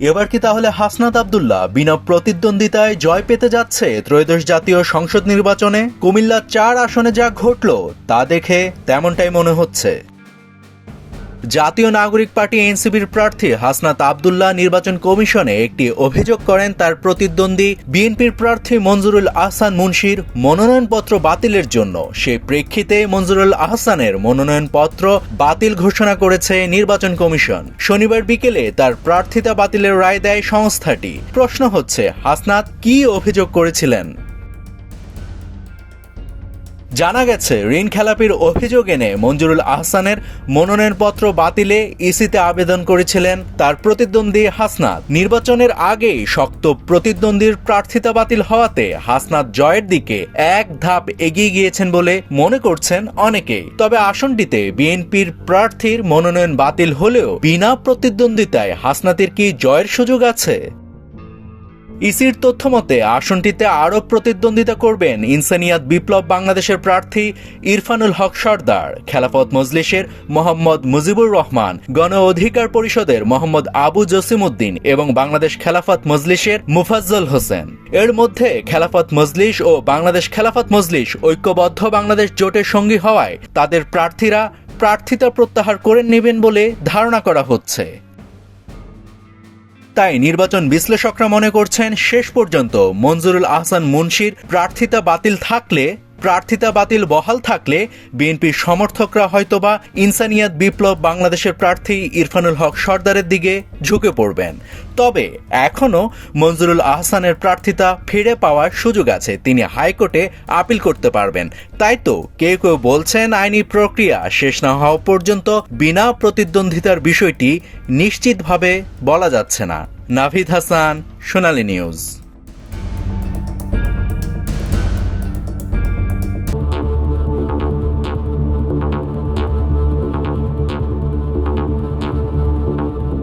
এবার কি তাহলে হাসনাত আব্দুল্লাহ বিনা প্রতিদ্বন্দ্বিতায় জয় পেতে যাচ্ছে ত্রয়োদশ জাতীয় সংসদ নির্বাচনে? কুমিল্লা ৪ আসনে যা ঘটল তা দেখে তেমনটাই মনে হচ্ছে। জাতীয় নাগরিক পার্টি এনসিপির প্রার্থী হাসনাত আব্দুল্লাহ নির্বাচন কমিশনে একটি অভিযোগ করেন তার প্রতিদ্বন্দ্বী বিএনপির প্রার্থী মঞ্জুরুল আহসান মুন্সির মনোনয়নপত্র বাতিলের জন্য। সেই প্রেক্ষিতে মঞ্জুরুল আহসানের মনোনয়নপত্র বাতিল ঘোষণা করেছে নির্বাচন কমিশন। শনিবার বিকেলে তার প্রার্থিতা বাতিলের রায় দেয় সংস্থাটি। প্রশ্ন হচ্ছে, হাসনাত কী অভিযোগ করেছিলেন? জানা গেছে, ঋণ খেলাপির অভিযোগ এনে মঞ্জুরুল আহসানের মনোনয়নপত্র বাতিলে ইসিতে আবেদন করেছিলেন তার প্রতিদ্বন্দ্বী হাসনাত। নির্বাচনের আগেই শক্ত প্রতিদ্বন্দ্বীর প্রার্থিতা বাতিল হওয়াতে হাসনাত জয়ের দিকে এক ধাপ এগিয়ে গিয়েছেন বলে মনে করছেন অনেকেই। তবে আসনটিতে বিএনপির প্রার্থীর মনোনয়ন বাতিল হলেও বিনা প্রতিদ্বন্দ্বিতায় হাসনাতের কি জয়ের সুযোগ আছে? ইসির তথ্যমতে আসনটিতে আরও প্রতিদ্বন্দ্বিতা করবেন ইনসানিয়াত বিপ্লব বাংলাদেশের প্রার্থী ইরফানুল হক সর্দার, খেলাফত মজলিসের মোহাম্মদ মুজিবুর রহমান, গণ অধিকার পরিষদের মোহাম্মদ আবু জসিমউদ্দিন এবং বাংলাদেশ খেলাফত মজলিসের মুফাজ্জল হোসেন। এর মধ্যে খেলাফত মজলিস ও বাংলাদেশ খেলাফত মজলিস ঐক্যবদ্ধ বাংলাদেশ জোটের সঙ্গী হওয়ায় তাদের প্রার্থীরা প্রার্থিতা প্রত্যাহার করে নেবেন বলে ধারণা করা হচ্ছে। তাই নির্বাচন বিশ্লেষকরা মনে করছেন, শেষ পর্যন্ত মঞ্জুরুল আহসান মুন্সির প্রার্থিতা বাতিল বহাল থাকলে বিএনপির সমর্থকরা হয়তোবা ইনসানিয়াত বিপ্লব বাংলাদেশের প্রার্থী ইরফানুল হক সর্দারের দিকে ঝুঁকে পড়বেন। তবে এখনও মঞ্জুরুল আহসানের প্রার্থিতা ফিরে পাওয়ার সুযোগ আছে। তিনি হাইকোর্টে আপিল করতে পারবেন। তাই তো কেউ কেউ বলছেন, আইনি প্রক্রিয়া শেষ না হওয়া পর্যন্ত বিনা প্রতিদ্বন্দ্বিতার বিষয়টি নিশ্চিতভাবে বলা যাচ্ছে না। নাভিদ হাসান, সোনালী নিউজ।